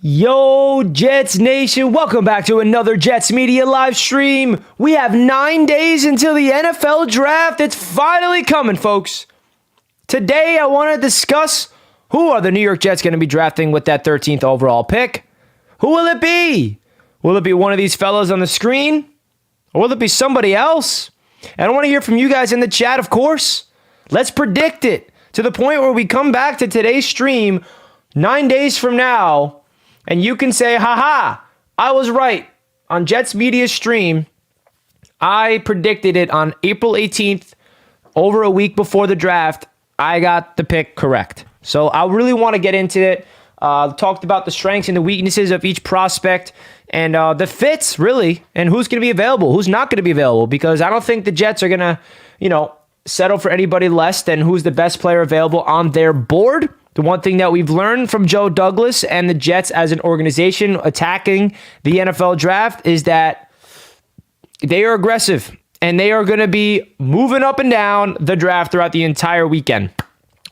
Yo, Jets Nation, welcome back to another Jets Media live stream. We have 9 days until the NFL draft. It's finally coming, folks. Today, I want to discuss who are the New York Jets going to be drafting with that 13th overall pick. Who will it be? Will it be one of these fellas on the screen? Or will it be somebody else? And I want to hear from you guys in the chat, of course. Let's predict it to the point where we come back to today's stream 9 days from now. And you can say, haha, I was right. On Jets Media stream, I predicted it on April 18th, over a week before the draft. I got the pick correct. So I really want to get into it. Talked about the strengths and the weaknesses of each prospect and the fits, really, and who's going to be available, who's not going to be available, because I don't think the Jets are going to, settle for anybody less than who's the best player available on their board. The one thing that we've learned from Joe Douglas and the Jets as an organization attacking the NFL draft is that they are aggressive and they are going to be moving up and down the draft throughout the entire weekend.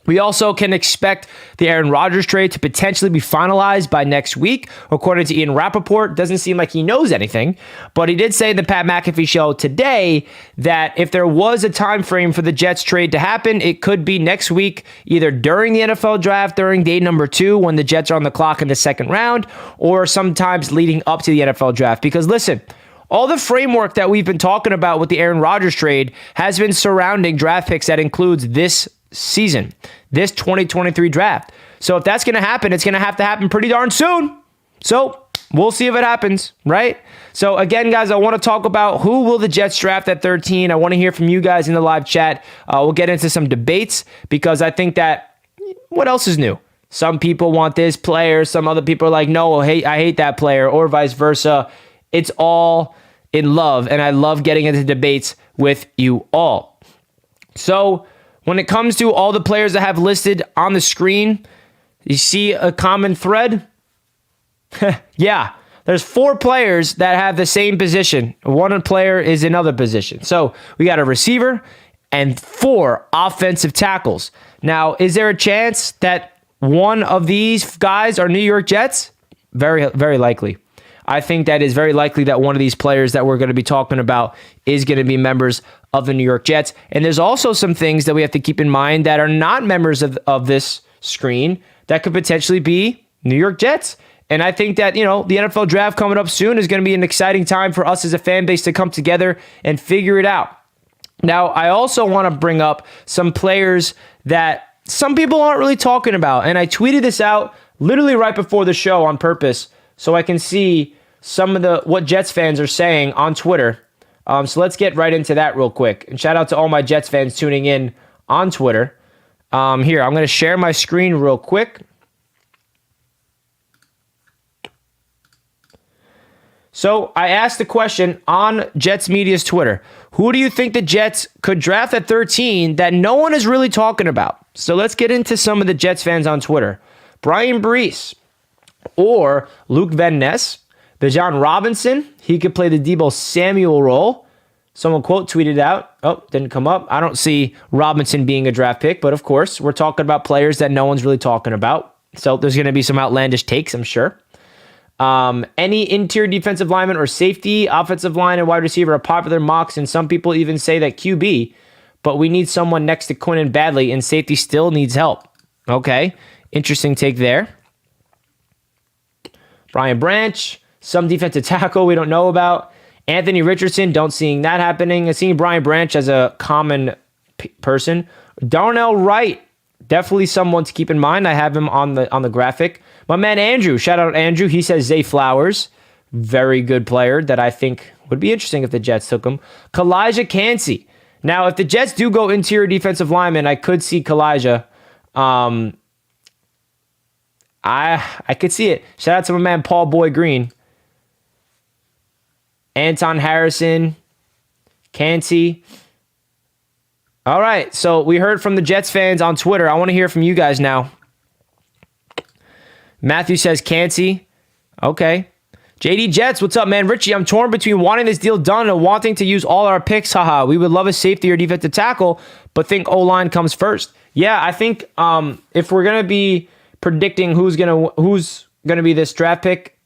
We also can expect the Aaron Rodgers trade to potentially be finalized by next week. According to Ian Rappaport, doesn't seem like he knows anything, but he did say in the Pat McAfee show today that if there was a time frame for the Jets trade to happen, it could be next week, either during the NFL draft, during day number 2, when the Jets are on the clock in the second round, or sometimes leading up to the NFL draft. Because listen, all the framework that we've been talking about with the Aaron Rodgers trade has been surrounding draft picks that includes this season, this 2023 draft. So if that's going to happen, it's going to happen pretty darn soon. So we'll see if it happens, right? So again, guys, I want to talk about who will the Jets draft at 13. I want to hear from you guys in the live chat. We'll get into some debates because I think that what else is new? Some people want this player. Some other people are like, no, hey, I hate that player, or vice versa. It's all in love, and I love getting into debates with you all. So when it comes to all the players that have listed on the screen, you see a common thread? Yeah, there's 4 players that have the same position. One player is another position. So we got a receiver and 4 offensive tackles. Now, is there a chance that one of these guys are New York Jets? Very, very likely. I think that is very likely that one of these players that we're going to be talking about is going to be members of the New York Jets. And there's also some things that we have to keep in mind that are not members of this screen that could potentially be New York Jets. And I think that, the NFL draft coming up soon is going to be an exciting time for us as a fan base to come together and figure it out. Now, I also want to bring up some players that some people aren't really talking about. And I tweeted this out literally right before the show on purpose so I can see some of what Jets fans are saying on Twitter. So let's get right into that real quick. And shout out to all my Jets fans tuning in on Twitter. Here, I'm going to share my screen real quick. So I asked the question on Jets Media's Twitter. Who do you think the Jets could draft at 13 that no one is really talking about? So let's get into some of the Jets fans on Twitter. Brian Brees or Luke Van Ness. Bijan Robinson, he could play the Deebo Samuel role. Someone quote tweeted out. Oh, didn't come up. I don't see Robinson being a draft pick, but of course, we're talking about players that no one's really talking about. So there's going to be some outlandish takes, I'm sure. Any interior defensive lineman or safety, offensive line, and wide receiver are popular mocks, and some people even say that QB, but we need someone next to Quinnen badly, and safety still needs help. Okay, interesting take there. Brian Branch. Some defensive tackle we don't know about. Anthony Richardson, don't seeing that happening. I'm seeing Brian Branch as a common person. Darnell Wright, definitely someone to keep in mind. I have him on the graphic. My man Andrew, shout out Andrew. He says Zay Flowers, very good player that I think would be interesting if the Jets took him. Kalijah Kancey. Now, if the Jets do go interior defensive lineman, I could see Kalijah. I could see it. Shout out to my man Paul Boy Green. Anton Harrison, Kancey. All right, so we heard from the Jets fans on Twitter. I want to hear from you guys now. Matthew says Kancey. Okay. JD Jets, what's up, man? Richie, I'm torn between wanting this deal done and wanting to use all our picks. Haha, we would love a safety or defensive tackle, but think O-line comes first. Yeah, I think if we're going to be predicting who's going to be this draft pick,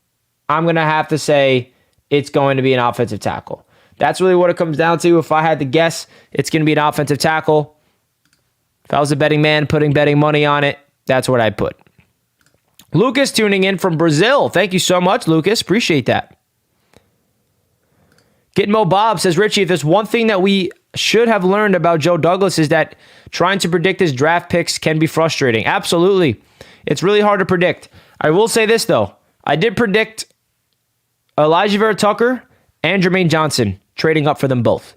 I'm going to have to say it's going to be an offensive tackle. That's really what it comes down to. If I had to guess, it's going to be an offensive tackle. If I was a betting man putting betting money on it, that's what I'd put. Lucas tuning in from Brazil. Thank you so much, Lucas. Appreciate that. Gitmo Bob says, Richie, if there's one thing that we should have learned about Joe Douglas is that trying to predict his draft picks can be frustrating. Absolutely. It's really hard to predict. I will say this, though. I did predict Elijah Vera Tucker and Jermaine Johnson, trading up for them both.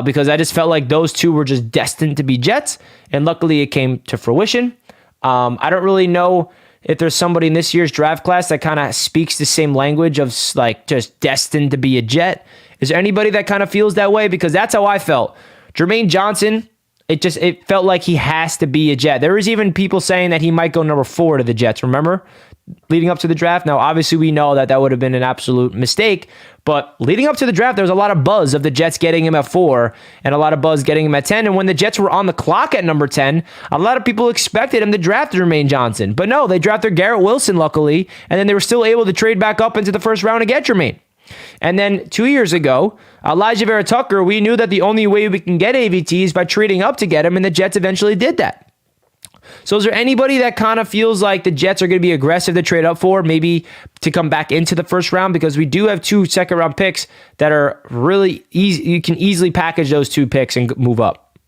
Because I just felt like those two were just destined to be Jets, and luckily it came to fruition. I don't really know if there's somebody in this year's draft class that kind of speaks the same language of like just destined to be a Jet. Is there anybody that kind of feels that way? Because that's how I felt. Jermaine Johnson, it felt like he has to be a Jet. There was even people saying that he might go number 4 to the Jets, remember? Leading up to the draft. Now, obviously, we know that would have been an absolute mistake, but leading up to the draft, there was a lot of buzz of the Jets getting him at 4 and a lot of buzz getting him at 10. And when the Jets were on the clock at number 10, a lot of people expected him to draft Jermaine Johnson. But no, they drafted Garrett Wilson, luckily, and then they were still able to trade back up into the first round to get Jermaine. And then 2 years ago, Elijah Vera Tucker, we knew that the only way we can get AVT is by trading up to get him, and the Jets eventually did that. So is there anybody that kind of feels like the Jets are going to be aggressive to trade up for, maybe to come back into the first round? Because we do have 2 second-round picks that are really easy. You can easily package those 2 picks and move up.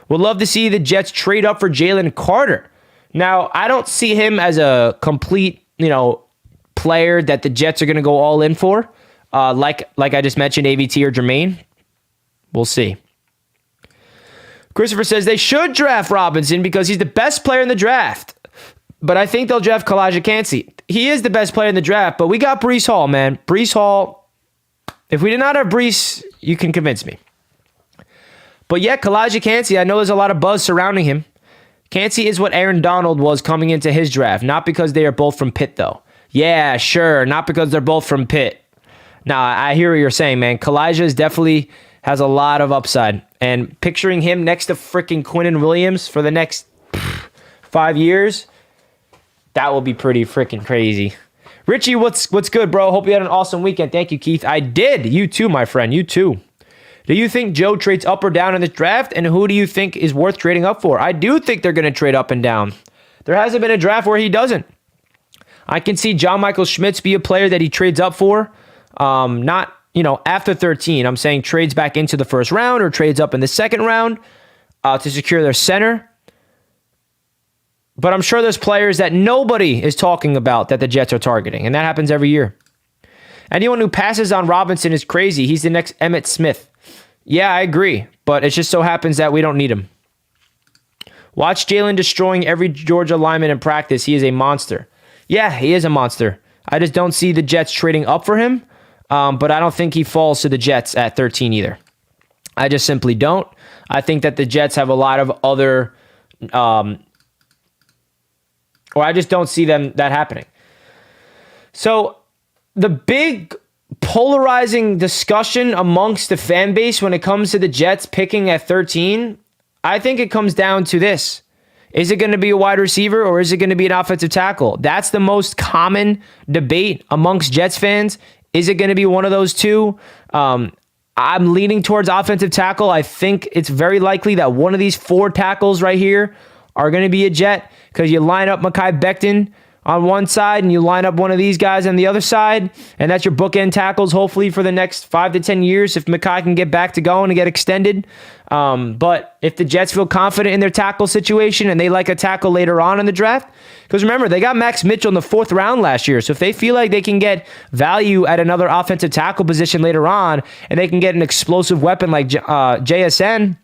Would love to see the Jets trade up for Jalen Carter. Now, I don't see him as a complete, player that the Jets are going to go all in for. Like I just mentioned, AVT or Jermaine. We'll see. Christopher says they should draft Robinson because he's the best player in the draft. But I think they'll draft Kalijah Kancey. He is the best player in the draft, but we got Breece Hall, man. Breece Hall, if we did not have Breece, you can convince me. But yeah, Kalijah Kancey, I know there's a lot of buzz surrounding him. Kancey is what Aaron Donald was coming into his draft, not because they are both from Pitt, though. Yeah, sure, not because they're both from Pitt. Now, I hear what you're saying, man. Kalijah definitely has a lot of upside. And picturing him next to freaking Quinnen Williams for the next 5 years, that will be pretty freaking crazy. Richie, what's good, bro? Hope you had an awesome weekend. Thank you, Keith. I did. You too, my friend. You too. Do you think Joe trades up or down in this draft? And who do you think is worth trading up for? I do think they're going to trade up and down. There hasn't been a draft where he doesn't. I can see John Michael Schmitz be a player that he trades up for. Not, after 13. I'm saying trades back into the first round or trades up in the second round to secure their center. But I'm sure there's players that nobody is talking about that the Jets are targeting, and that happens every year. Anyone who passes on Robinson is crazy. He's the next Emmitt Smith. Yeah, I agree, but it just so happens that we don't need him. Watch Jalen destroying every Georgia lineman in practice. He is a monster. Yeah, he is a monster. I just don't see the Jets trading up for him, but I don't think he falls to the Jets at 13 either. I just simply don't. I think that the Jets have a lot of other, or I just don't see that happening. So the big polarizing discussion amongst the fan base when it comes to the Jets picking at 13, I think it comes down to this. Is it going to be a wide receiver or is it going to be an offensive tackle? That's the most common debate amongst Jets fans. Is it going to be one of those two? I'm leaning towards offensive tackle. I think it's very likely that one of these 4 tackles right here are going to be a Jet because you line up Mekhi Becton on one side and you line up one of these guys on the other side, and that's your bookend tackles hopefully for the next 5 to 10 years if Mekhi can get back to going and get extended. But if the Jets feel confident in their tackle situation and they like a tackle later on in the draft, because remember, they got Max Mitchell in the 4th round last year, so if they feel like they can get value at another offensive tackle position later on and they can get an explosive weapon like JSN.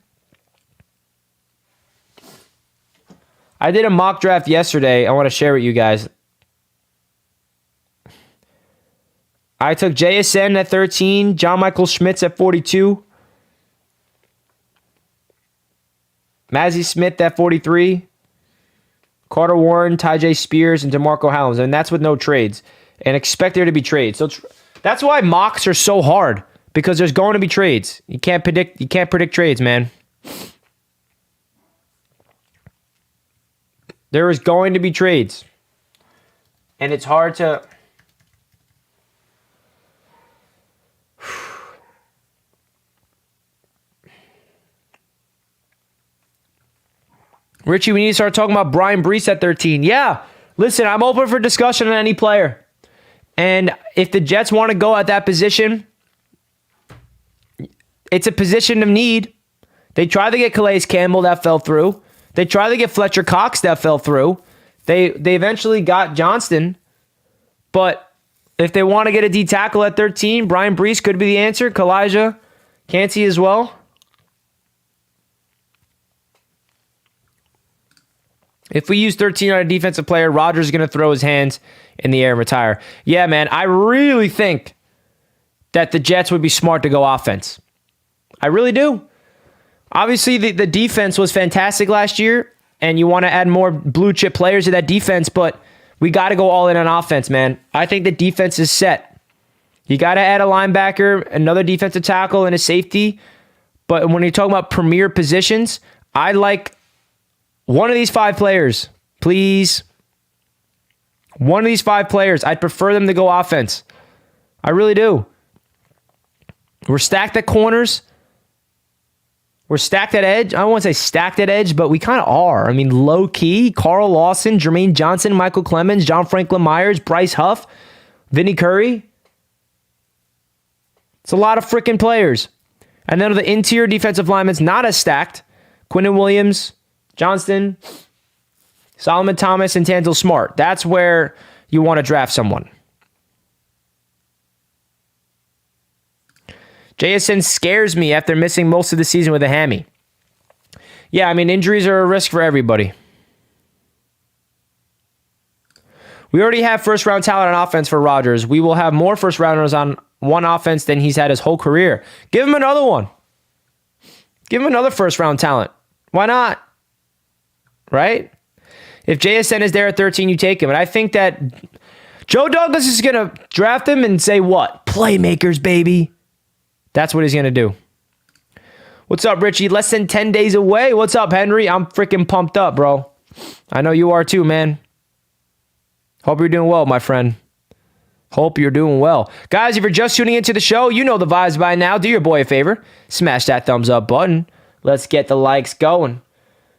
I did a mock draft yesterday. I want to share with you guys. I took JSN at 13, John Michael Schmitz at 42, Mazzie Smith at 43, Carter Warren, Tyjae Spears, and DeMarco Hellams. And that's with no trades. And expect there to be trades. So that's why mocks are so hard, because there's going to be trades. You can't predict trades, man. There is going to be trades. And it's hard to... Richie, we need to start talking about Brian Brees at 13. Yeah, listen, I'm open for discussion on any player. And if the Jets want to go at that position, it's a position of need. They tried to get Calais Campbell, that fell through. They tried to get Fletcher Cox, that fell through. They eventually got Johnston. But if they want to get a D tackle at 13, Brian Brees could be the answer. Kalijah Cansey as well. If we use 13 on a defensive player, Rodgers is going to throw his hands in the air and retire. Yeah, man, I really think that the Jets would be smart to go offense. I really do. Obviously, the defense was fantastic last year, and you want to add more blue chip players to that defense, but we got to go all in on offense, man. I think the defense is set. You got to add a linebacker, another defensive tackle, and a safety. But when you're talking about premier positions, I like one of these 5 players, please. One of these 5 players. I'd prefer them to go offense. I really do. We're stacked at corners. We're stacked at edge. I don't want to say stacked at edge, but we kind of are. I mean, low-key, Carl Lawson, Jermaine Johnson, Michael Clemens, John Franklin Myers, Bryce Huff, Vinny Curry. It's a lot of freaking players. And then the interior defensive linemen's not as stacked. Quinnen Williams, Johnston, Solomon Thomas, and Tanzel Smart. That's where you want to draft someone. JSN scares me after missing most of the season with a hammy. Yeah, I mean, injuries are a risk for everybody. We already have first-round talent on offense for Rodgers. We will have more first-rounders on one offense than he's had his whole career. Give him another one. Give him another first-round talent. Why not? Right? If JSN is there at 13, you take him. And I think that Joe Douglas is going to draft him and say what? Playmakers, baby. That's what he's going to do. What's up, Richie? Less than 10 days away. What's up, Henry? I'm freaking pumped up, bro. I know you are too, man. Hope you're doing well, my friend. Hope you're doing well. Guys, if you're just tuning into the show, you know the vibes by now. Do your boy a favor. Smash that thumbs up button. Let's get the likes going.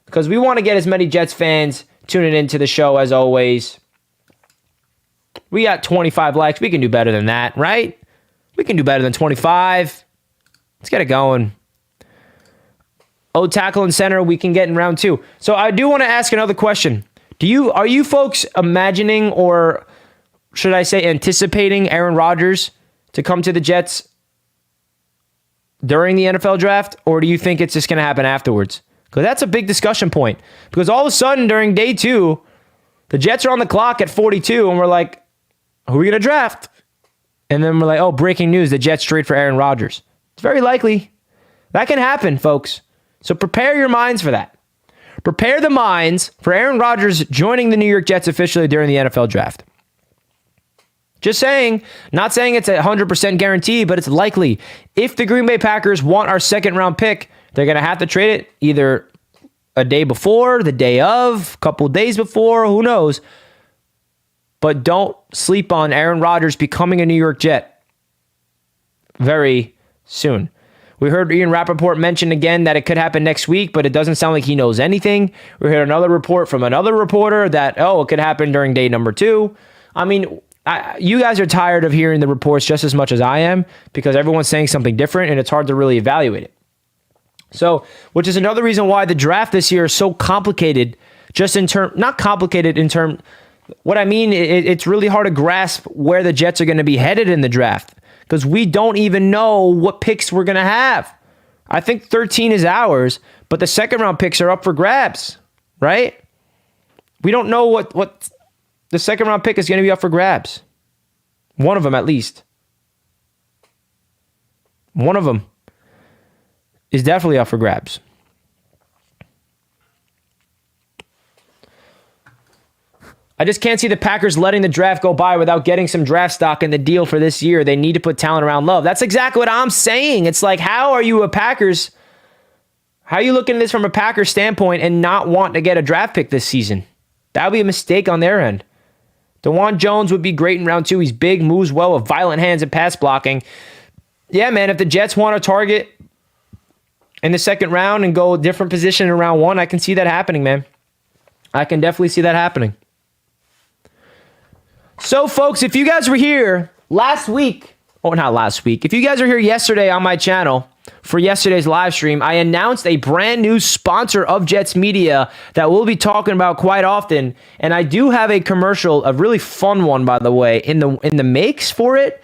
Because we want to get as many Jets fans tuning into the show as always. We got 25 likes. We can do better than that, right? We can do better than 25. Let's get it going. Oh, tackle and center, we can get in round 2. So I do want to ask another question. Are you folks imagining, or should I say anticipating, Aaron Rodgers to come to the Jets during the NFL draft? Or do you think it's just going to happen afterwards? Because that's a big discussion point. Because all of a sudden, during day 2, the Jets are on the clock at 42, and we're like, who are we going to draft? And then we're like, oh, breaking news, the Jets trade for Aaron Rodgers. It's very likely. That can happen, folks. So prepare your minds for that. Prepare the minds for Aaron Rodgers joining the New York Jets officially during the NFL draft. Just saying, not saying it's a 100% guarantee, but it's likely. If the Green Bay Packers want our second-round pick, they're going to have to trade it either a day before, the day of, a couple days before, who knows. But don't sleep on Aaron Rodgers becoming a New York Jet very soon. We heard Ian Rappaport mention again that it could happen next week, but it doesn't sound like he knows anything. We heard another report from another reporter that, it could happen during day number 2. I mean, you guys are tired of hearing the reports just as much as I am because everyone's saying something different and it's hard to really evaluate it. So, which is another reason why the draft this year is so complicated, not complicated in term, what I mean, it's really hard to grasp where the Jets are going to be headed in the draft because we don't even know what picks we're going to have. I think 13 is ours, but the second round picks are up for grabs, right? We don't know what the second round pick is going to be up for grabs. One of them at least. One of them is definitely up for grabs. I just can't see the Packers letting the draft go by without getting some draft stock in the deal for this year. They need to put talent around Love. That's exactly what I'm saying. It's like, how are you looking at this from a Packers standpoint and not want to get a draft pick this season? That would be a mistake on their end. DeJuan Jones would be great in round 2. He's big, moves well with violent hands and pass blocking. Yeah, man, if the Jets want to target in the second round and go a different position in round 1, I can see that happening, man. I can definitely see that happening. So, folks, if you guys were here last week, or not last week, if you guys were here yesterday on my channel for yesterday's live stream, I announced a brand new sponsor of Jets Media that we'll be talking about quite often. And I do have a commercial, a really fun one, by the way, in the makes for it.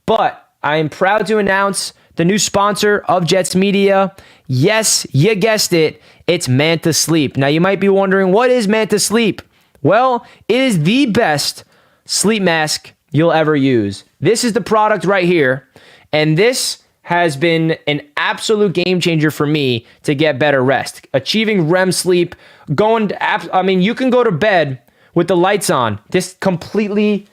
But I am proud to announce the new sponsor of Jets Media. Yes, you guessed it. It's Manta Sleep. Now, you might be wondering, what is Manta Sleep? Well, it is the best sleep mask you'll ever use. This is the product right here. And this has been an absolute game changer for me to get better rest. Achieving REM sleep, you can go to bed with the lights on. This completely,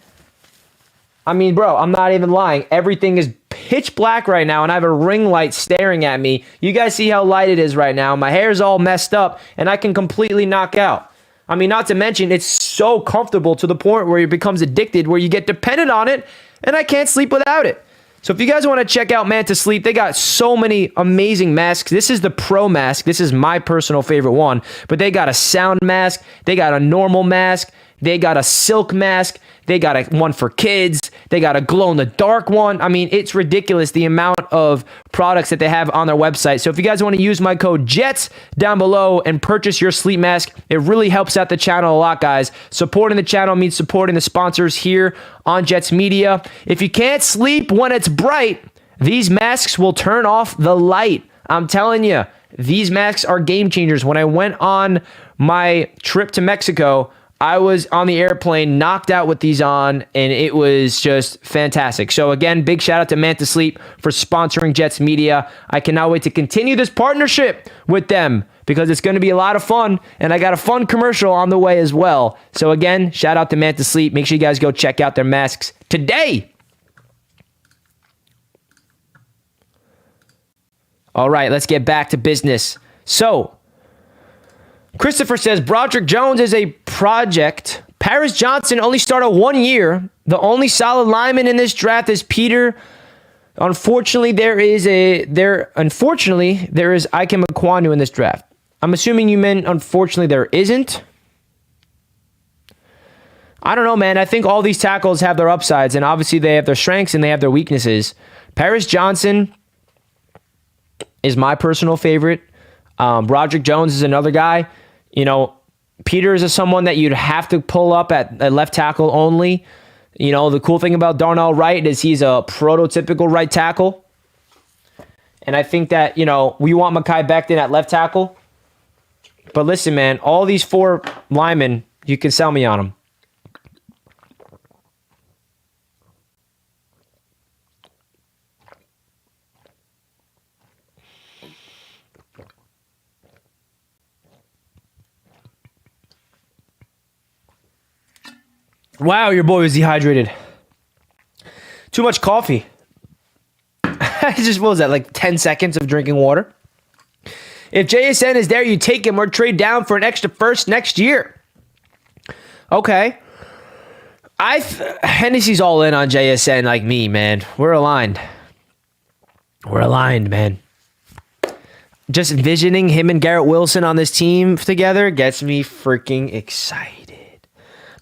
bro, I'm not even lying. Everything is pitch black right now, and I have a ring light staring at me. You guys see how light it is right now. My hair's all messed up, and I can completely knock out. Not to mention, it's so comfortable to the point where it becomes addicted, where you get dependent on it, and I can't sleep without it. So if you guys want to check out Manta Sleep, they got so many amazing masks. This is the Pro mask. This is my personal favorite one. But they got a sound mask. They got a normal mask. They got a silk mask. They got one for kids. They got a glow-in-the-dark one. It's ridiculous the amount of products that they have on their website. So if you guys want to use my code JETS down below and purchase your sleep mask, it really helps out the channel a lot, guys. Supporting the channel means supporting the sponsors here on Jets Media. If you can't sleep when it's bright, these masks will turn off the light. I'm telling you, these masks are game changers. When I went on my trip to Mexico, I was on the airplane, knocked out with these on, and it was just fantastic. So again, big shout out to Manta Sleep for sponsoring Jets Media. I cannot wait to continue this partnership with them because it's going to be a lot of fun, and I got a fun commercial on the way as well. So again, shout out to Manta Sleep. Make sure you guys go check out their masks today. All right, let's get back to business. So, Christopher says, Broderick Jones is a project. Paris Johnson only started 1 year. The only solid lineman in this draft is Peter. Unfortunately, there is Ikem Ekwonu in this draft. I'm assuming you meant unfortunately there isn't. I don't know, man. I think all these tackles have their upsides, and obviously they have their strengths and they have their weaknesses. Paris Johnson is my personal favorite. Broderick Jones is another guy. Peters is someone that you'd have to pull up at left tackle only. The cool thing about Darnell Wright is he's a prototypical right tackle. And I think that, we want Mekhi Becton at left tackle. But listen, man, all these 4 linemen, you can sell me on them. Wow, your boy was dehydrated. Too much coffee. I just, what was that, like 10 seconds of drinking water? If JSN is there, you take him or trade down for an extra first next year. Okay. Hennessy's all in on JSN like me, man. We're aligned. We're aligned, man. Just envisioning him and Garrett Wilson on this team together gets me freaking excited.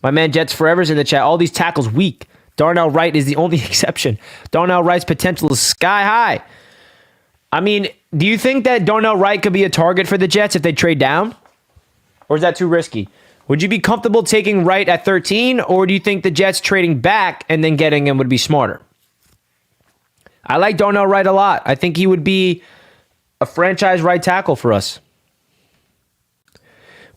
My man Jets Forever's in the chat. All these tackles weak. Darnell Wright is the only exception. Darnell Wright's potential is sky high. Do you think that Darnell Wright could be a target for the Jets if they trade down? Or is that too risky? Would you be comfortable taking Wright at 13, or do you think the Jets trading back and then getting him would be smarter? I like Darnell Wright a lot. I think he would be a franchise right tackle for us.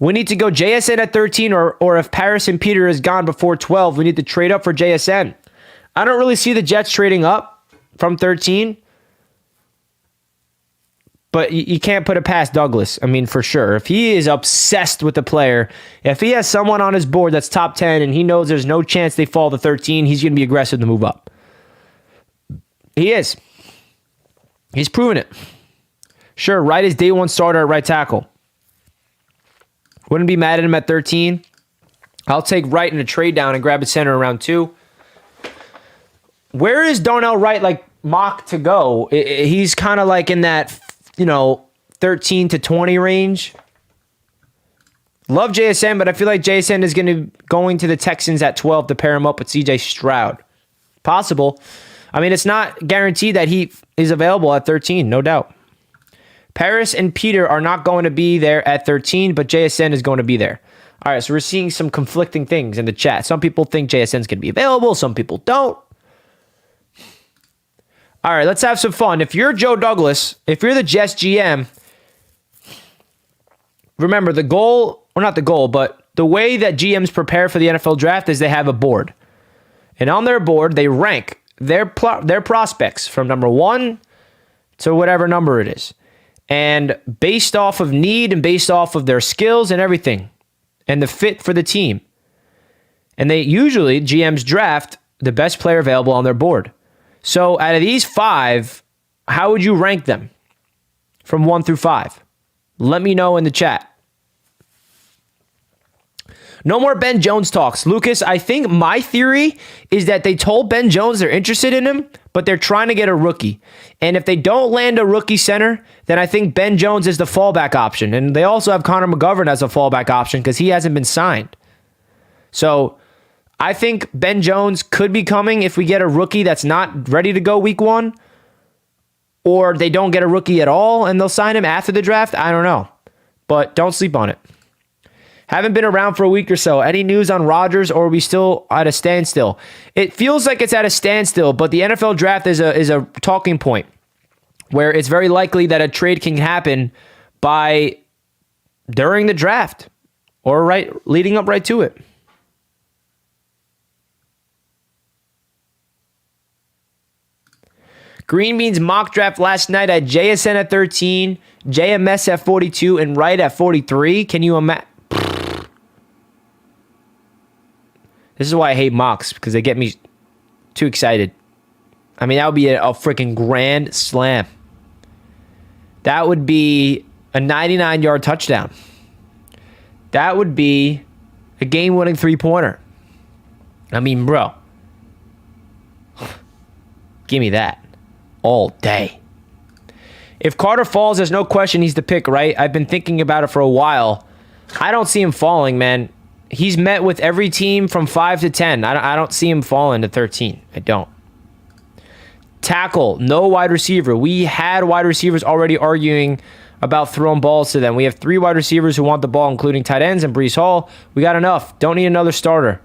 We need to go JSN at 13, or if Paris and Peter is gone before 12, we need to trade up for JSN. I don't really see the Jets trading up from 13, but you can't put it past Douglas. For sure. If he is obsessed with the player, if he has someone on his board that's top 10 and he knows there's no chance they fall to 13, he's going to be aggressive to move up. He is. He's proven it. Sure, Wright is day 1 starter at right tackle. Wouldn't be mad at him at 13. I'll take Wright in a trade down and grab a center around 2. Where is Darnell Wright like mock to go? He's kind of like in that, 13 to 20 range. Love JSN, but I feel like JSN is going to the Texans at 12 to pair him up with CJ Stroud. Possible. I mean, it's not guaranteed that he is available at 13, no doubt. Paris and Peter are not going to be there at 13, but JSN is going to be there. All right, so we're seeing some conflicting things in the chat. Some people think JSN is going to be available. Some people don't. All right, let's have some fun. If you're Joe Douglas, if you're the Jets GM, remember the goal, or not the goal, but the way that GMs prepare for the NFL draft is they have a board. And on their board, they rank their prospects from number 1 to whatever number it is. And based off of need and based off of their skills and everything and the fit for the team. And they usually, GMs draft the best player available on their board. So out of these 5, how would you rank them from 1 through 5? Let me know in the chat. No more Ben Jones talks. Lucas, I think my theory is that they told Ben Jones they're interested in him, but they're trying to get a rookie. And if they don't land a rookie center, then I think Ben Jones is the fallback option. And they also have Connor McGovern as a fallback option because he hasn't been signed. So I think Ben Jones could be coming if we get a rookie that's not ready to go week 1. Or they don't get a rookie at all and they'll sign him after the draft. I don't know. But don't sleep on it. Haven't been around for a week or so. Any news on Rodgers, or are we still at a standstill? It feels like it's at a standstill, but the NFL draft is a talking point where it's very likely that a trade can happen during the draft or leading up right to it. Green Bean's mock draft last night at JSN at 13, JMS at 42, and Wright at 43. Can you imagine? This is why I hate mocks, because they get me too excited. I mean, that would be a freaking grand slam. That would be a 99-yard touchdown. That would be a game-winning three-pointer. I mean, bro. Give me that. All day. If Carter falls, there's no question he's the pick, right? I've been thinking about it for a while. I don't see him falling, man. He's met with every team from 5 to 10. I don't see him falling to 13. I don't. Tackle, no wide receiver. We had wide receivers already arguing about throwing balls to them. We have 3 wide receivers who want the ball, including tight ends and Breece Hall. We got enough. Don't need another starter.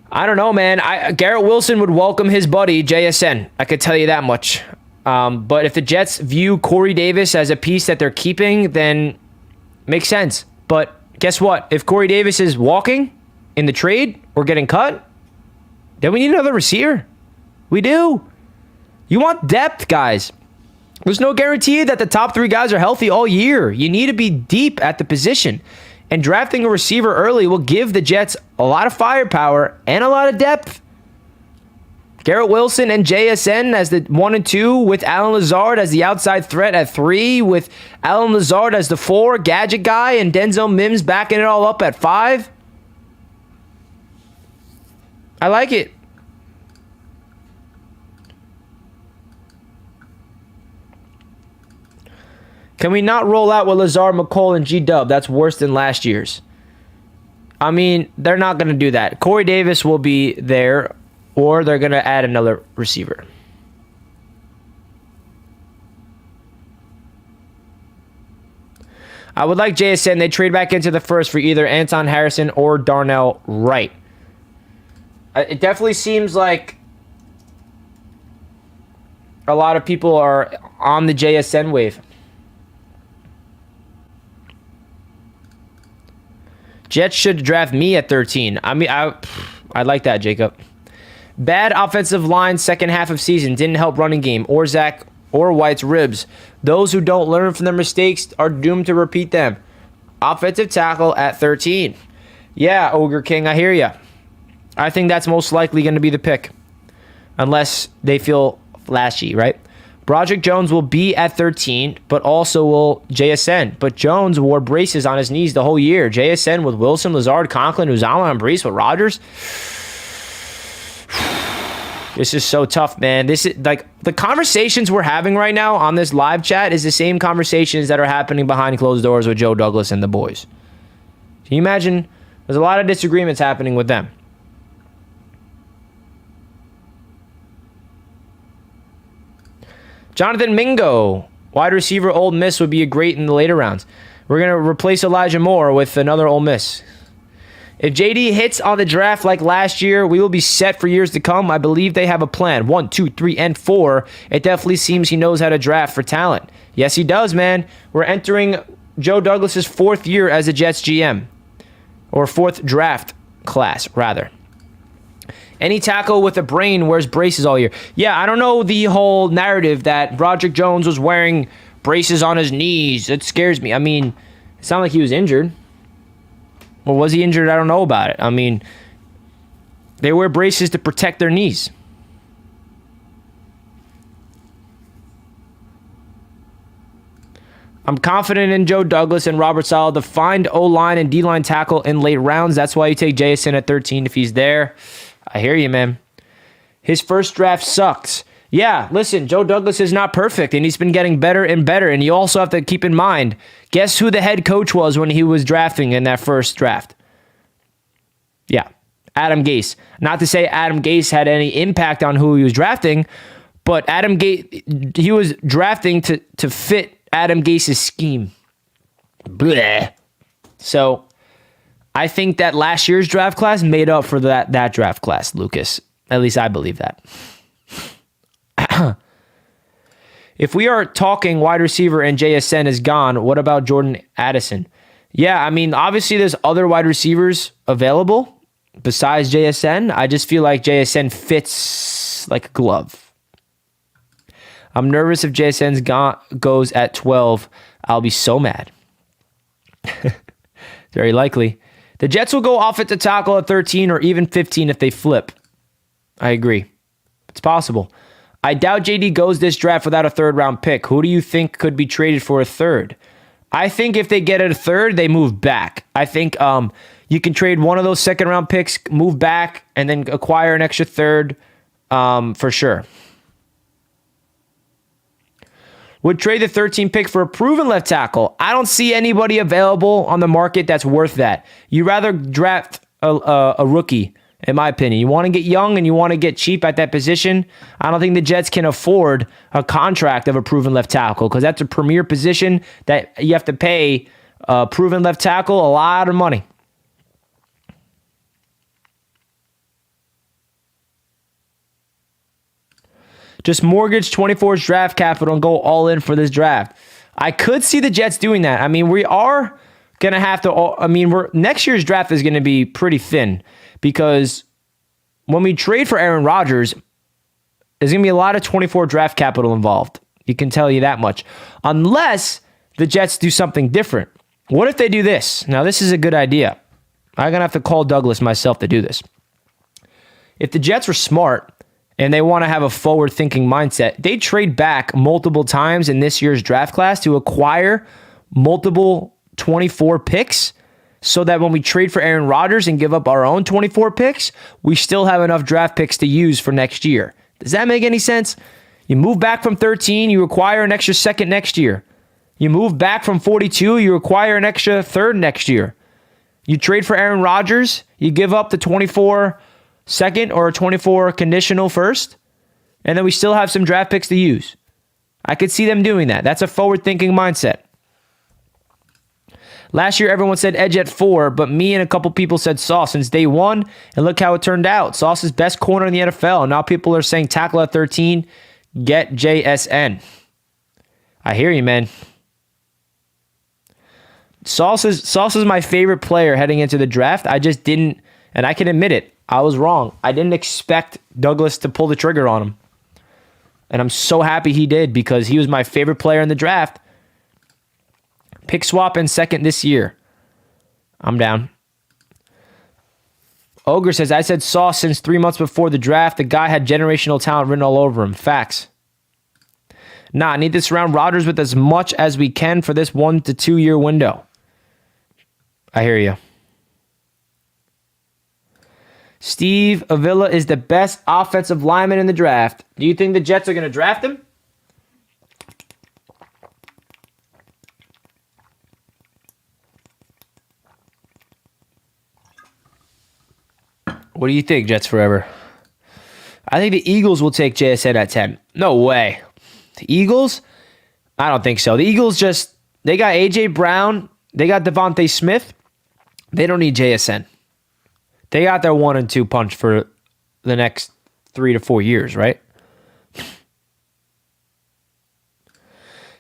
I don't know, man. Garrett Wilson would welcome his buddy, JSN. I could tell you that much. But if the Jets view Corey Davis as a piece that they're keeping, then makes sense. But guess what? If Corey Davis is walking in the trade or getting cut, then we need another receiver. We do. You want depth, guys. There's no guarantee that the top 3 guys are healthy all year. You need to be deep at the position. And drafting a receiver early will give the Jets a lot of firepower and a lot of depth. Garrett Wilson and JSN as the 1 and 2, with Allen Lazard as the outside threat at 3, with Allen Lazard as the 4 gadget guy, and Denzel Mims backing it all up at 5. I like it. Can we not roll out with Lazard, McColl, and G-Dub? That's worse than last year's. I mean, they're not going to do that. Corey Davis will be there, or they're going to add another receiver. I would like JSN. They trade back into the first for either Anton Harrison or Darnell Wright. It definitely seems like a lot of people are on the JSN wave. Jets should draft me at 13. I mean, I like that, Jacob. Bad offensive line second half of season didn't help running game or Zach or White's ribs. Those who don't learn from their mistakes are doomed to repeat them. Offensive tackle at 13. Yeah, Ogre King, I hear you. I think that's most likely going to be the pick. Unless they feel flashy, right? Broderick Jones will be at 13, but also will JSN. But Jones wore braces on his knees the whole year. JSN with Wilson, Lazard, Conklin, Uzomah, and Brees with Rodgers. This is so tough, man. This is like the conversations we're having right now on this live chat is the same conversations that are happening behind closed doors with Joe Douglas and the boys. Can you imagine? There's a lot of disagreements happening with them. Jonathan Mingo, wide receiver, Ole Miss would be a great in the later rounds. We're going to replace Elijah Moore with another Ole Miss. If JD hits on the draft like last year, we will be set for years to come. I believe they have a plan. 1, 2, 3, and 4. It definitely seems he knows how to draft for talent. Yes, he does, man. We're entering Joe Douglas's 4th year as a Jets GM. Or 4th draft class, rather. Any tackle with a brain wears braces all year. Yeah, I don't know the whole narrative that Broderick Jones was wearing braces on his knees. It scares me. I mean, it's not like he was injured. Or was he injured? I don't know about it. I mean, they wear braces to protect their knees. I'm confident in Joe Douglas and Robert Saleh to find O-line and D-line tackle in late rounds. That's why you take JSN at 13 if he's there. I hear you, man. His first draft sucks. Yeah, listen, Joe Douglas is not perfect, and he's been getting better and better. And you also have to keep in mind, guess who the head coach was when he was drafting in that first draft? Yeah, Adam Gase. Not to say Adam Gase had any impact on who he was drafting, but Adam Gase, he was drafting to fit Adam Gase's scheme. Blech. So I think that last year's draft class made up for that draft class, Lucas. At least I believe that. If we are talking wide receiver and JSN is gone, what about Jordan Addison? Yeah, I mean, obviously there's other wide receivers available besides JSN. I just feel like JSN fits like a glove. I'm nervous if JSN goes at 12. I'll be so mad. Very likely. The Jets will go off at the tackle at 13 or even 15 if they flip. I agree. It's possible. I doubt JD goes this draft without a 3rd round pick. Who do you think could be traded for a 3rd? I think if they get a 3rd, they move back. I think you can trade one of those 2nd round picks, move back, and then acquire an extra 3rd for sure. Would trade the 13 pick for a proven left tackle. I don't see anybody available on the market that's worth that. You rather draft a rookie, in my opinion. You want to get young and you want to get cheap at that position. I don't think the Jets can afford a contract of a proven left tackle because that's a premier position that you have to pay a proven left tackle a lot of money. Just mortgage 24's draft capital and go all in for this draft. I could see the Jets doing that. I mean, we are going to have to... next year's draft is going to be pretty thin because when we trade for Aaron Rodgers, there's going to be a lot of 24 draft capital involved. You can tell you that much. Unless the Jets do something different. What if they do this? Now, this is a good idea. I'm going to have to call Douglas myself to do this. If the Jets were smart... and they want to have a forward-thinking mindset, they trade back multiple times in this year's draft class to acquire multiple 24 picks so that when we trade for Aaron Rodgers and give up our own 24 picks, we still have enough draft picks to use for next year. Does that make any sense? You move back from 13, you acquire an extra 2nd next year. You move back from 42, you acquire an extra 3rd next year. You trade for Aaron Rodgers, you give up the 24 2nd or a 24 conditional 1st, and then we still have some draft picks to use. I could see them doing that. That's a forward-thinking mindset. Last year, everyone said edge at 4, but me and a couple people said Sauce since day 1, and look how it turned out. Sauce is best corner in the NFL. Now people are saying tackle at 13, get JSN. I hear you, man. Sauce is my favorite player heading into the draft. I just didn't, and I can admit it, I was wrong. I didn't expect Douglas to pull the trigger on him. And I'm so happy he did because he was my favorite player in the draft. Pick swap in 2nd this year. I'm down. Ogre says, I said Sauce since 3 months before the draft. The guy had generational talent written all over him. Facts. Nah, I need to surround Rodgers with as much as we can for this 1 to 2 year window. I hear you. Steve Avila is the best offensive lineman in the draft. Do you think the Jets are going to draft him? What do you think, Jets Forever? I think the Eagles will take JSN at 10. No way. The Eagles? I don't think so. The Eagles they got A.J. Brown. They got Devontae Smith. They don't need JSN. They got their 1 and 2 punch for the next 3 to 4 years, right?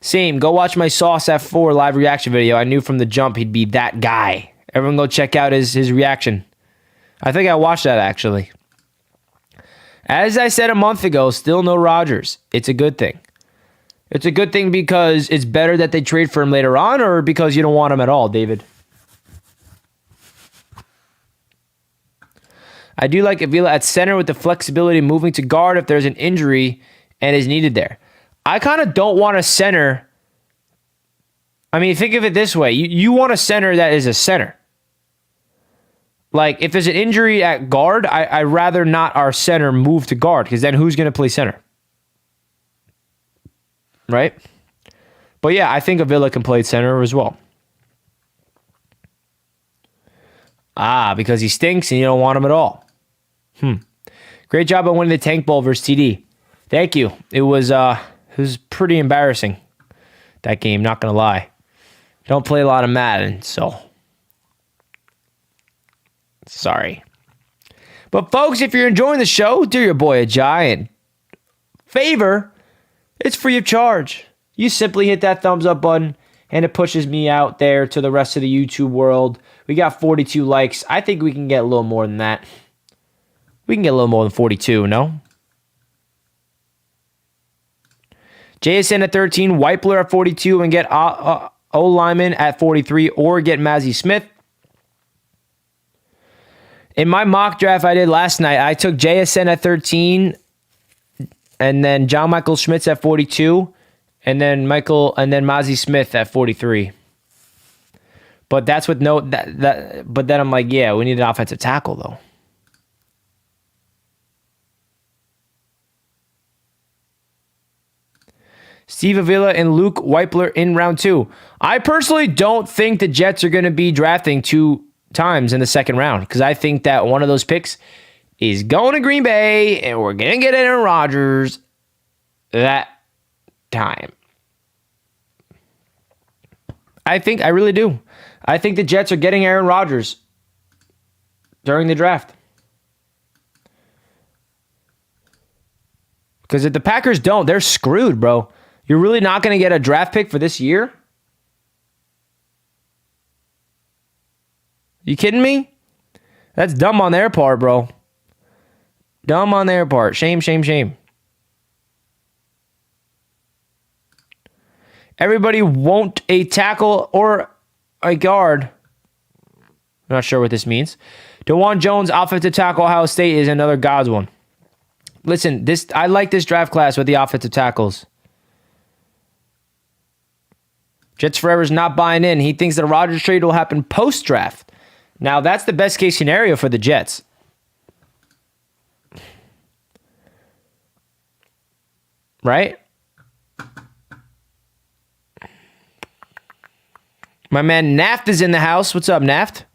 Same. Go watch my Sauce F4 live reaction video. I knew from the jump he'd be that guy. Everyone go check out his reaction. I think I watched that, actually. As I said a month ago, still no Rodgers. It's a good thing. It's a good thing because it's better that they trade for him later on, or because you don't want him at all, David? I do like Avila at center with the flexibility of moving to guard if there's an injury and is needed there. I kind of don't want a center. I mean, think of it this way. You want a center that is a center. Like, if there's an injury at guard, I'd rather not our center move to guard, because then who's going to play center? Right? But yeah, I think Avila can play center as well. Because he stinks and you don't want him at all. Great job on winning the Tank Bowl versus TD. Thank you. It was pretty embarrassing, that game, not going to lie. Don't play a lot of Madden, so sorry. But folks, if you're enjoying the show, do your boy a giant favor. It's free of charge. You simply hit that thumbs up button, and it pushes me out there to the rest of the YouTube world. We got 42 likes. I think we can get a little more than that. We can get a little more than 42, no? JSN at 13, Weipler at 42, and get O-Lyman at 43, or get Mazzie Smith. In my mock draft I did last night, I took JSN at 13, and then John Michael Schmitz at 42, and then Mazzie Smith at 43. But that's with but then I'm like, yeah, we need an offensive tackle though. Steve Avila and Luke Weipler in round 2. I personally don't think the Jets are going to be drafting 2 times in the second round, because I think that one of those picks is going to Green Bay, and we're going to get Aaron Rodgers that time. I really do. I think the Jets are getting Aaron Rodgers during the draft. Because if the Packers don't, they're screwed, bro. You're really not going to get a draft pick for this year? You kidding me? That's dumb on their part, bro. Dumb on their part. Shame, shame, shame. Everybody won't a tackle or a guard. I'm not sure what this means. DeJuan Jones, offensive tackle, Ohio State, is another God's one. Listen, I like this draft class with the offensive tackles. Jets Forever's not buying in. He thinks that a Rodgers trade will happen post-draft. Now, that's the best case scenario for the Jets. Right? My man Naft is in the house. What's up, Naft?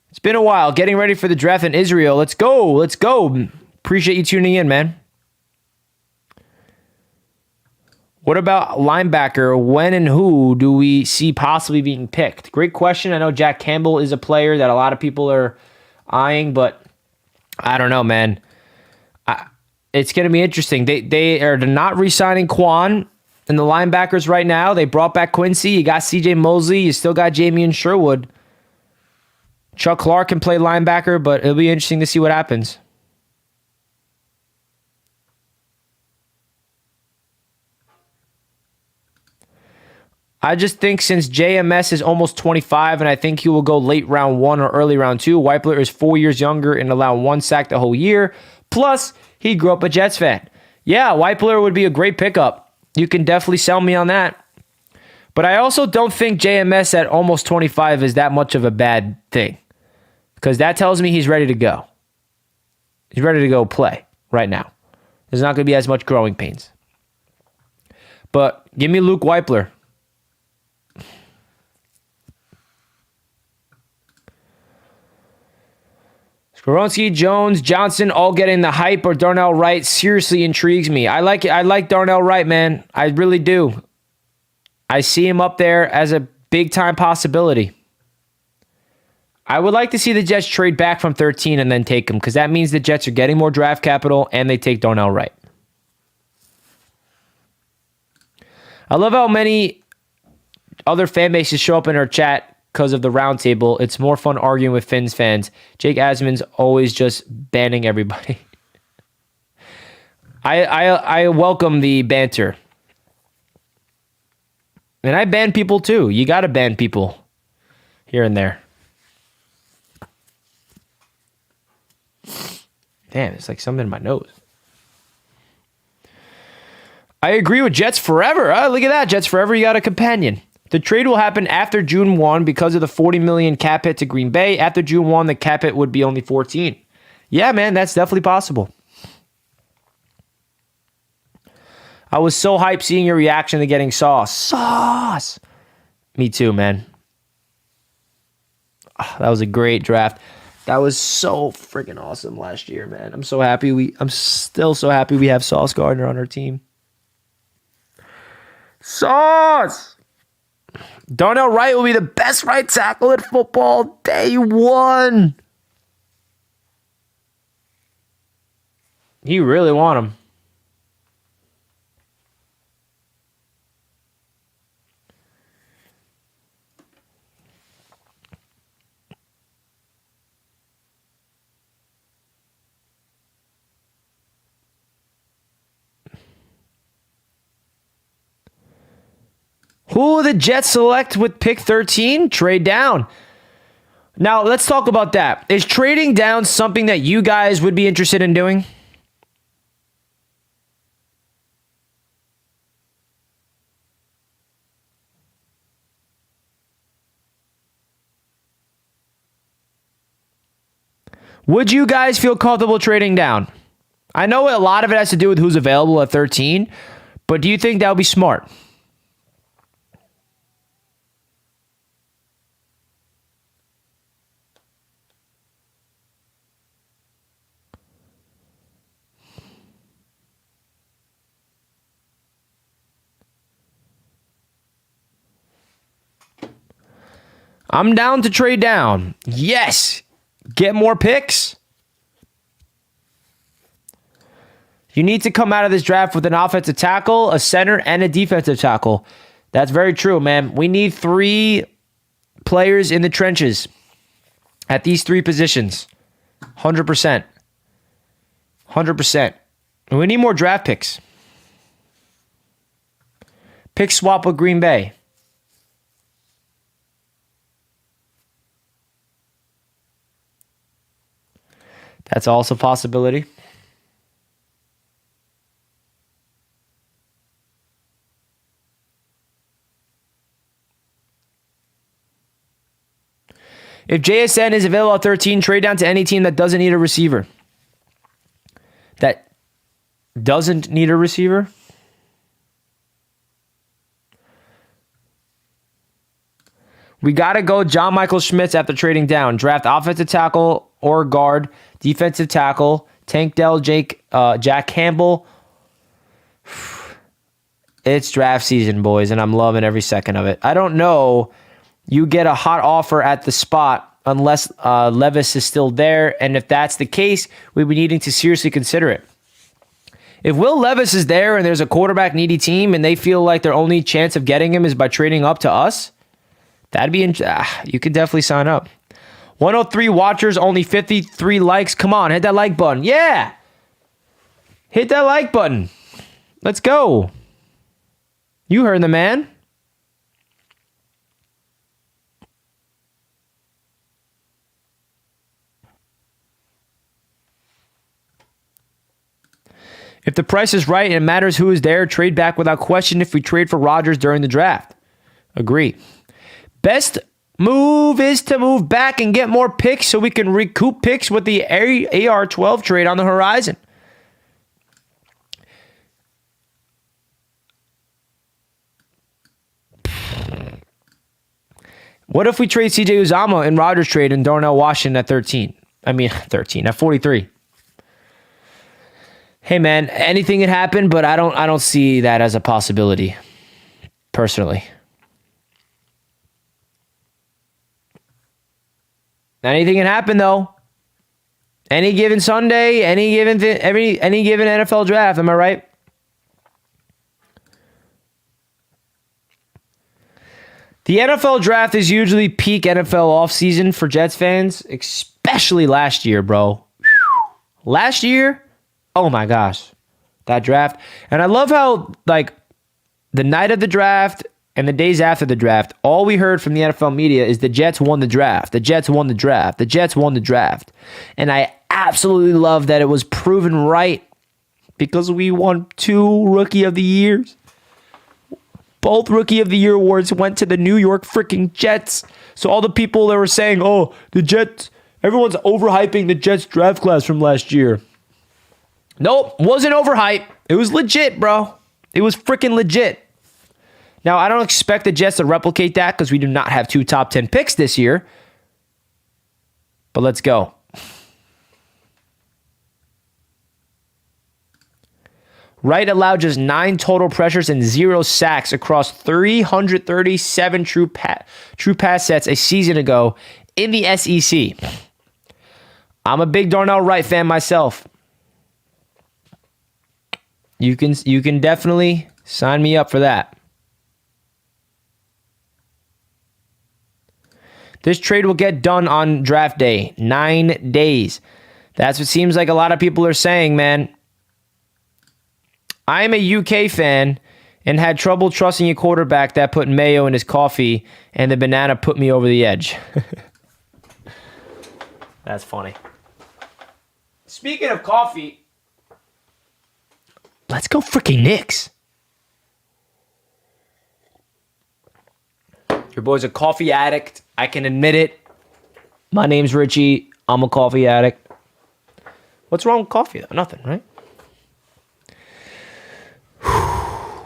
It's been a while. Getting ready for the draft in Israel. Let's go. Let's go. Appreciate you tuning in, man. What about linebacker? When and who do we see possibly being picked? Great question. I know Jack Campbell is a player that a lot of people are eyeing, but I don't know, man. It's going to be interesting. They are not re-signing Quan and the linebackers right now. They brought back Quincy. You got C.J. Mosley. You still got Jamie Sherwood. Chuck Clark can play linebacker, but it'll be interesting to see what happens. I just think since JMS is almost 25, and I think he will go late round 1 or early round 2, Weipler is 4 years younger and allow 1 sack the whole year. Plus, he grew up a Jets fan. Yeah, Weipler would be a great pickup. You can definitely sell me on that. But I also don't think JMS at almost 25 is that much of a bad thing. Because that tells me he's ready to go. He's ready to go play right now. There's not going to be as much growing pains. But give me Luke Weipler. Skoronski, Jones, Johnson, all getting the hype, or Darnell Wright seriously intrigues me. I like Darnell Wright, man. I really do. I see him up there as a big-time possibility. I would like to see the Jets trade back from 13 and then take him, because that means the Jets are getting more draft capital and they take Darnell Wright. I love how many other fan bases show up in our chat because of the roundtable. It's more fun arguing with Finns fans. Jake Asman's always just banning everybody. I welcome the banter. And I ban people too. You got to ban people here and there. Damn, it's like something in my nose. I agree with Jets Forever. Oh, look at that. Jets Forever, you got a companion. The trade will happen after June 1 because of the $40 million cap hit to Green Bay. After June 1, the cap hit would be only 14. Yeah, man, that's definitely possible. I was so hyped seeing your reaction to getting Sauce. Sauce! Me too, man. Oh, that was a great draft. That was so freaking awesome last year, man. I'm so happy I'm still so happy we have Sauce Gardner on our team. Sauce! Darnell Wright will be the best right tackle in football day one. You really want him. Who will the Jets select with pick 13? Trade down. Now, let's talk about that. Is trading down something that you guys would be interested in doing? Would you guys feel comfortable trading down? I know a lot of it has to do with who's available at 13, but do you think that would be smart? I'm down to trade down. Yes. Get more picks. You need to come out of this draft with an offensive tackle, a center, and a defensive tackle. That's very true, man. We need 3 players in the trenches at these 3 positions. 100%. 100%. And we need more draft picks. Pick swap with Green Bay. That's also a possibility. If JSN is available at 13, trade down to any team that doesn't need a receiver. That doesn't need a receiver? We got to go John Michael Schmitz after trading down. Draft offensive tackle or guard, defensive tackle, Tank Dell, Jack Campbell. It's draft season, boys, and I'm loving every second of it. I don't know. You get a hot offer at the spot unless Levis is still there, and if that's the case, we'd be needing to seriously consider it. If Will Levis is there and there's a quarterback-needy team and they feel like their only chance of getting him is by trading up to us, that'd be you could definitely sign up. 103 watchers, only 53 likes. Come on, hit that like button. Yeah. Hit that like button. Let's go. You heard the man. If the price is right and it matters who is there, trade back without question if we trade for Rodgers during the draft. Agree. Best move is to move back and get more picks so we can recoup picks with the AR-12 trade on the horizon. What if we trade CJ Uzomah in Rodgers trade and Darnell Washington at at 43? Hey man, anything can happen, but I don't see that as a possibility, personally. Anything can happen though. Any given Sunday, any given NFL draft, am I right? The NFL draft is usually peak NFL offseason for Jets fans, especially last year, bro. Last year, oh my gosh, that draft. And I love how, like, the night of the draft and the days after the draft, all we heard from the NFL media is the Jets won the draft. The Jets won the draft. The Jets won the draft. And I absolutely love that it was proven right because we won 2 Rookie of the Years. Both Rookie of the Year awards went to the New York freaking Jets. So all the people that were saying, oh, the Jets, everyone's overhyping the Jets draft class from last year. Nope, wasn't overhyped. It was legit, bro. It was freaking legit. Now, I don't expect the Jets to replicate that because we do not have 2 top 10 picks this year. But let's go. Wright allowed just 9 total pressures and 0 sacks across 337 true pass sets a season ago in the SEC. I'm a big Darnell Wright fan myself. You can definitely sign me up for that. This trade will get done on draft day, 9 days. That's what seems like a lot of people are saying, man. I'm a UK fan and had trouble trusting a quarterback that put mayo in his coffee, and the banana put me over the edge. That's funny. Speaking of coffee, let's go freaking Knicks. Your boy's a coffee addict. I can admit it. My name's Richie. I'm a coffee addict. What's wrong with coffee, though? Nothing, right?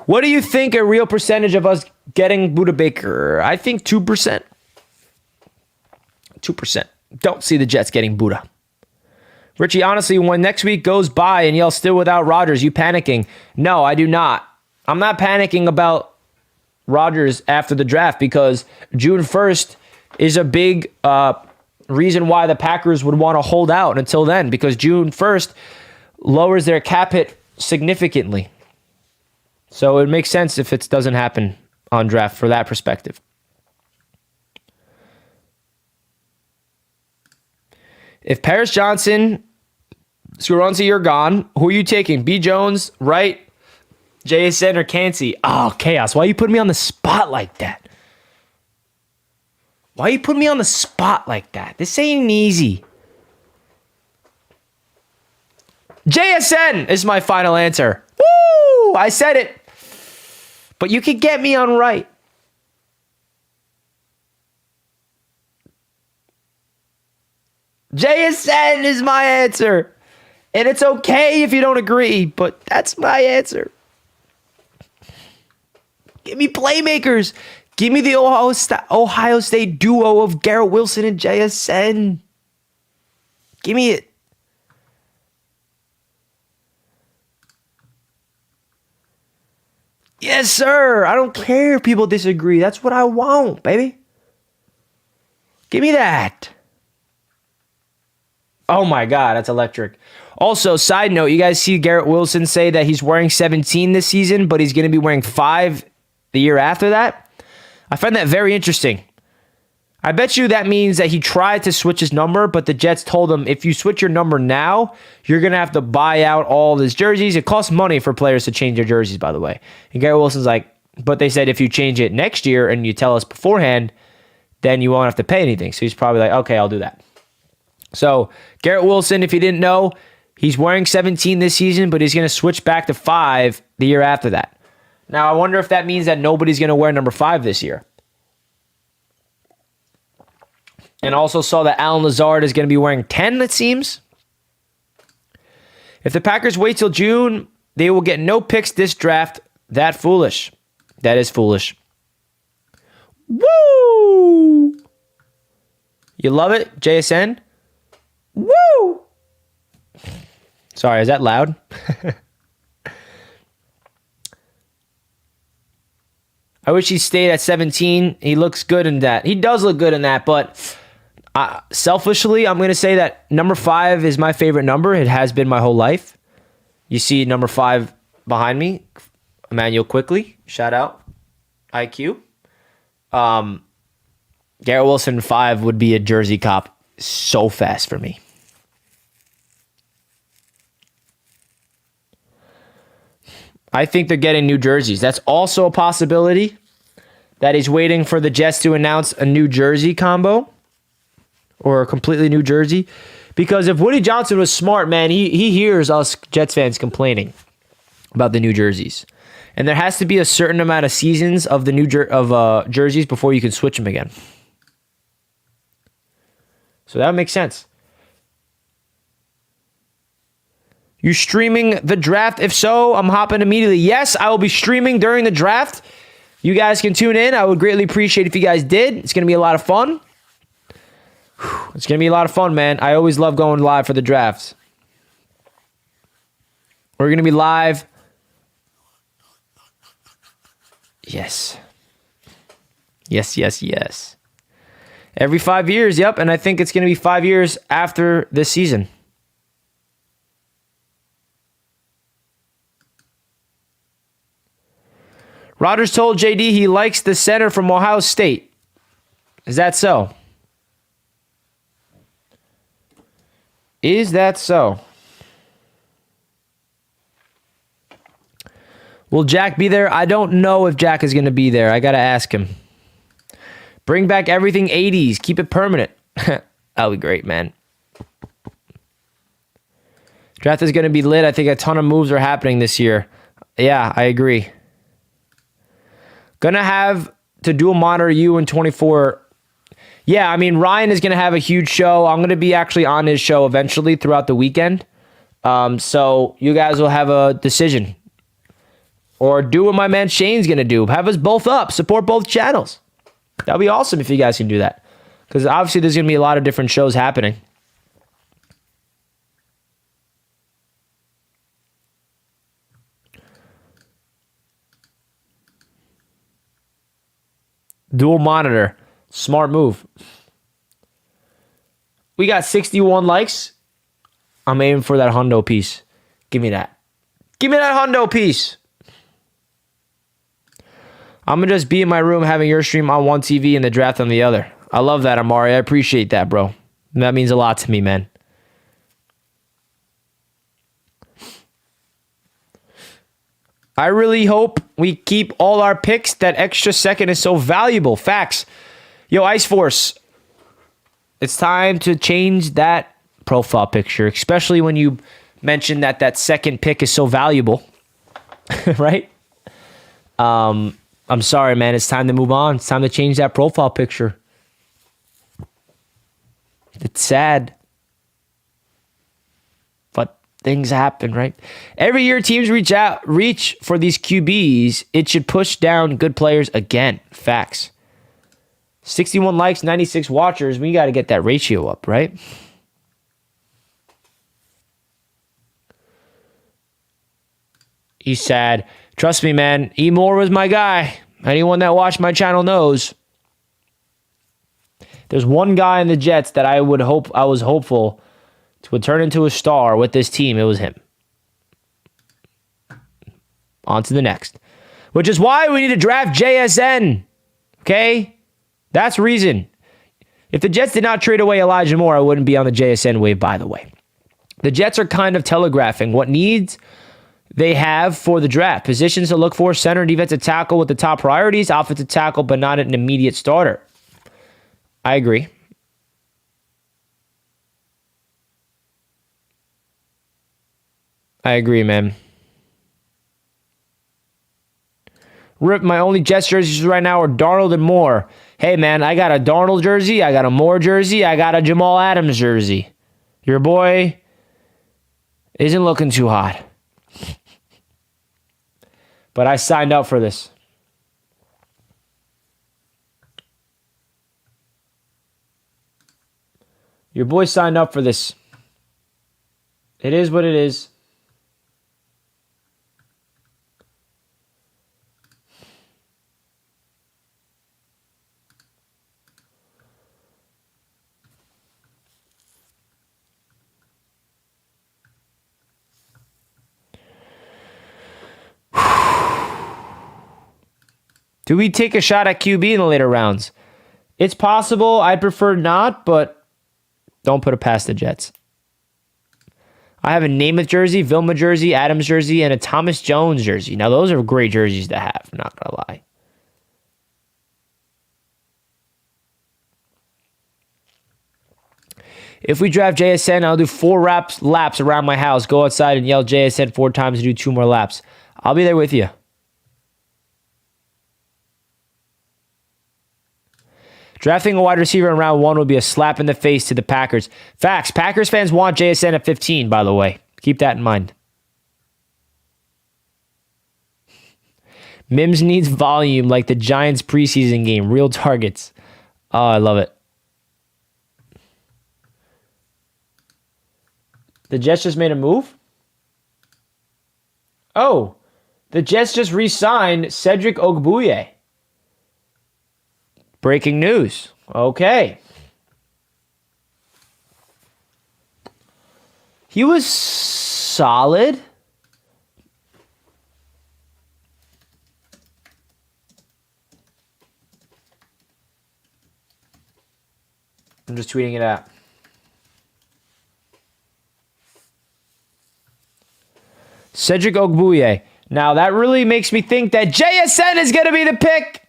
What do you think a real percentage of us getting Budda Baker? I think 2%. 2%. Don't see the Jets getting Budda. Richie, honestly, when next week goes by and y'all still without Rodgers, you panicking? No, I do not. I'm not panicking about Rodgers after the draft because June 1st is a big reason why the Packers would want to hold out until then, because June 1st lowers their cap hit significantly. So it makes sense if it doesn't happen on draft for that perspective. If Paris Johnson, Scoronzi, you're gone, who are you taking? B. Jones, Wright, JSN, or Cansey? Oh, chaos. Why you putting me on the spot like that? Why you putting me on the spot like that? This ain't easy. JSN is my final answer. Woo! I said it. But you could get me on Wright. JSN is my answer. And it's okay if you don't agree, but that's my answer. Give me playmakers. Give me the Ohio State duo of Garrett Wilson and JSN. Give me it. Yes, sir. I don't care if people disagree. That's what I want, baby. Give me that. Oh my God, that's electric. Also, side note, you guys see Garrett Wilson say that he's wearing 17 this season, but he's going to be wearing 5 the year after that? I find that very interesting. I bet you that means that he tried to switch his number, but the Jets told him, if you switch your number now, you're going to have to buy out all of his jerseys. It costs money for players to change their jerseys, by the way. And Garrett Wilson's like, but they said if you change it next year and you tell us beforehand, then you won't have to pay anything. So he's probably like, okay, I'll do that. So Garrett Wilson, if you didn't know, He's wearing 17 this season, but he's going to switch back to 5 the year after that. Now, I wonder if that means that nobody's going to wear number 5 this year. And also saw that Allen Lazard is going to be wearing 10, it seems. If the Packers wait till June, they will get no picks this draft. That foolish. That is foolish. Woo! You love it, JSN? Woo! Sorry, is that loud? I wish he stayed at 17. He looks good in that. He does look good in that, but selfishly, I'm going to say that number 5 is my favorite number. It has been my whole life. You see number 5 behind me, Emmanuel Quickly. Shout out, IQ. Garrett Wilson 5 would be a jersey cop so fast for me. I think they're getting new jerseys. That's also a possibility that he's waiting for the Jets to announce a new jersey combo or a completely new jersey. Because if Woody Johnson was smart, man, he hears us Jets fans complaining about the new jerseys. And there has to be a certain amount of seasons of the new jerseys before you can switch them again. So that would make sense. You streaming the draft? If so, I'm hopping immediately. Yes, I will be streaming during the draft. You guys can tune in. I would greatly appreciate if you guys did. It's going to be a lot of fun. It's going to be a lot of fun, man. I always love going live for the drafts. We're going to be live. Yes. Yes. Every 5 years, yep. And I think it's going to be 5 years after this season. Rodgers told JD he likes the center from Ohio State. Is that so? Is that so? Will Jack be there? I don't know if Jack is going to be there. I got to ask him. Bring back everything 80s. Keep it permanent. That'll be great, man. Draft is going to be lit. I think a ton of moves are happening this year. Yeah, I agree. Gonna have to dual monitor you in 24. Yeah, I mean, Ryan is going to have a huge show. I'm going to be actually on his show eventually throughout the weekend. So you guys will have a decision. Or do what my man Shane's going to do. Have us both up. Support both channels. That would be awesome if you guys can do that. Because obviously there's going to be a lot of different shows happening. Dual monitor. Smart move. We got 61 likes. I'm aiming for that hundo piece. Give me that. Give me that hundo piece. I'm going to just be in my room having your stream on one TV and the draft on the other. I love that, Amari. I appreciate that, bro. That means a lot to me, man. I really hope we keep all our picks. That extra second is so valuable. Facts. Yo, Ice Force. It's time to change that profile picture, especially when you mentioned that second pick is so valuable. Right? I'm sorry, man. It's time to move on. It's time to change that profile picture. It's sad. Things happen, right? Every year teams reach for these QBs. It should push down good players again. Facts. 61 likes, 96 watchers. We got to get that ratio up, right? He's sad. Trust me, man. E. Moore was my guy. Anyone that watched my channel knows. There's one guy in the Jets that I was hopeful would turn into a star with this team. It was him. On to the next. Which is why we need to draft JSN. Okay? That's the reason. If the Jets did not trade away Elijah Moore, I wouldn't be on the JSN wave, by the way. The Jets are kind of telegraphing what needs they have for the draft. Positions to look for: center and defensive tackle with the top priorities, offensive tackle, but not an immediate starter. I agree. I agree, man. Rip, my only Jets jerseys right now are Darnold and Moore. Hey, man, I got a Darnold jersey, I got a Moore jersey, I got a Jamal Adams jersey. Your boy isn't looking too hot. But I signed up for this. Your boy signed up for this. It is what it is. Do we take a shot at QB in the later rounds? It's possible. I'd prefer not, but don't put it past the Jets. I have a Namath jersey, Vilma jersey, Adams jersey, and a Thomas Jones jersey. Now, those are great jerseys to have, I'm not going to lie. If we draft JSN, I'll do 4 laps around my house, go outside and yell JSN 4 times and do 2 more laps. I'll be there with you. Drafting a wide receiver in round 1 would be a slap in the face to the Packers. Facts. Packers fans want JSN at 15, by the way. Keep that in mind. Mims needs volume like the Giants preseason game. Real targets. Oh, I love it. The Jets just made a move? Oh, the Jets just re-signed Cedric Ogbuehi. Breaking news. Okay. He was solid. I'm just tweeting it out. Cedric Ogbuehi. Now, that really makes me think that JSN is going to be the pick.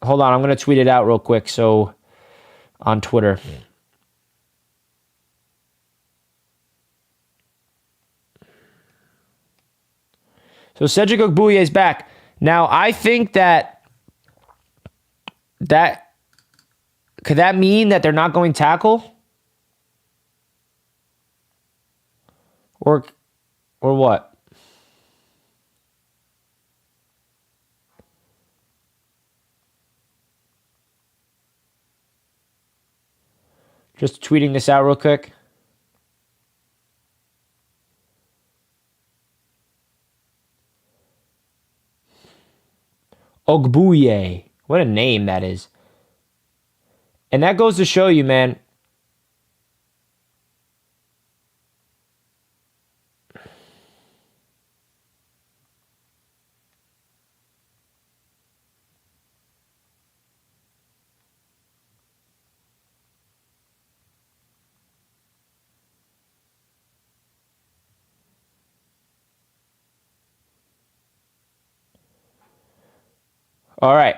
Hold on, I'm going to tweet it out real quick. So, on Twitter. So, Cedric Ogbuehi is back. Now, I think that could that mean that they're not going tackle? Or what? Just tweeting this out real quick. Ogbuehi. What a name that is. And that goes to show you, man. All right.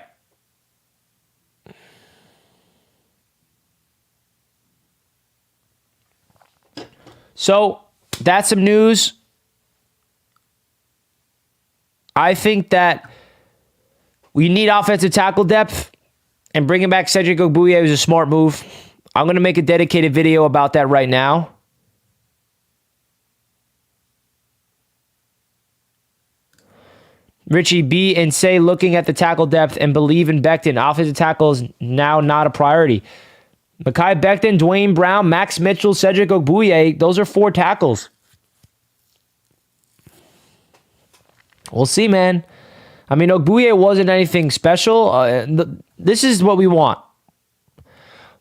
So, that's some news. I think that we need offensive tackle depth, and bringing back Cedric Ogbuehi was a smart move. I'm going to make a dedicated video about that right now. Richie B and say looking at the tackle depth and believe in Becton. Offensive tackle is now not a priority. Mekhi Becton, Dwayne Brown, Max Mitchell, Cedric Ogbuehi, those are 4 tackles. We'll see, man. I mean, Ogbuehi wasn't anything special. This is what we want.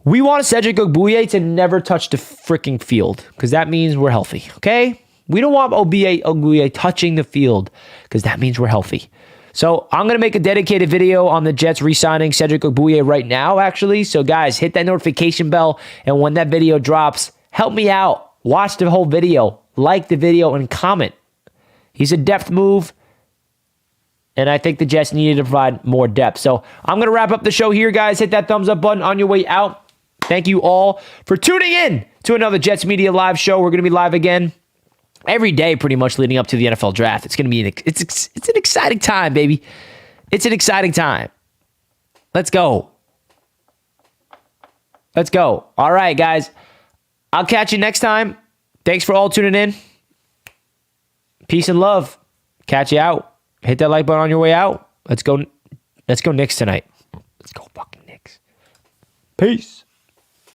We want Cedric Ogbuehi to never touch the freaking field because that means we're healthy, okay? We don't want Ogbuehi touching the field because that means we're healthy. So I'm going to make a dedicated video on the Jets re-signing Cedric Ogbuehi right now, actually. So guys, hit that notification bell. And when that video drops, help me out. Watch the whole video. Like the video and comment. He's a depth move. And I think the Jets needed to provide more depth. So I'm going to wrap up the show here, guys. Hit that thumbs up button on your way out. Thank you all for tuning in to another Jets Media Live show. We're going to be live again every day pretty much leading up to the NFL Draft. It's going to be it's an exciting time, baby. It's an exciting time. Let's go. Let's go. All right, guys. I'll catch you next time. Thanks for all tuning in. Peace and love. Catch you out. Hit that like button on your way out. Let's go Knicks tonight. Let's go fucking Knicks. Peace.